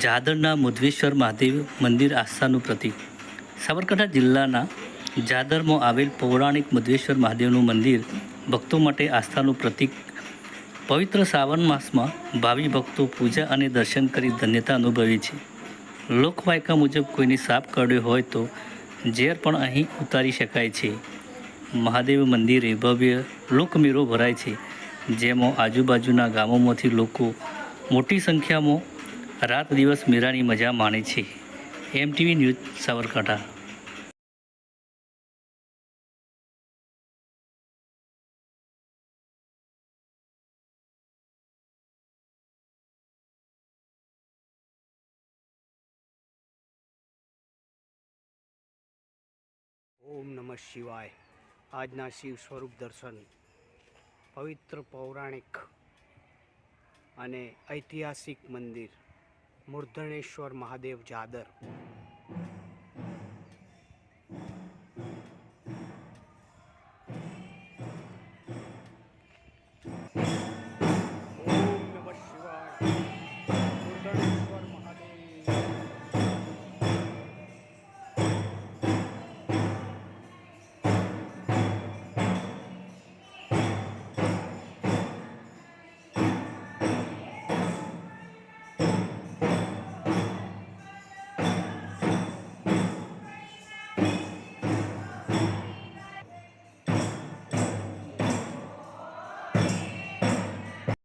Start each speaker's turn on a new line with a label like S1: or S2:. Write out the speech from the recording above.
S1: જાદરના મુદ્વેશ્વર મહાદેવ મંદિર આસ્થાનું પ્રતીક. સાબરકાંઠા જિલ્લાના જાદરમાં આવેલ પૌરાણિક મુદ્વેશ્વર મહાદેવનું મંદિર ભક્તો માટે આસ્થાનું પ્રતીક. પવિત્ર શ્રાવણ માસમાં ભાવિ ભક્તો પૂજા અને દર્શન કરી ધન્યતા અનુભવે છે. લોકવાયકા મુજબ કોઈની સાપ કરડ્યો હોય તો ઝેર પણ અહીં ઉતારી શકાય છે. મહાદેવ મંદિરે ભવ્ય લોકમેળો ભરાય છે, જેમાં આજુબાજુના ગામોમાંથી લોકો મોટી સંખ્યામાં રાત દિવસ મેળાની મજા માણે છે. MTV news Sabarkantha.
S2: ઓમ નમઃ શિવાય. આજના શિવ સ્વરૂપ દર્શન પવિત્ર પૌરાણિક અને ઐતિહાસિક મંદિર મૂર્ધનેશ્વર મહાદેવ જાદર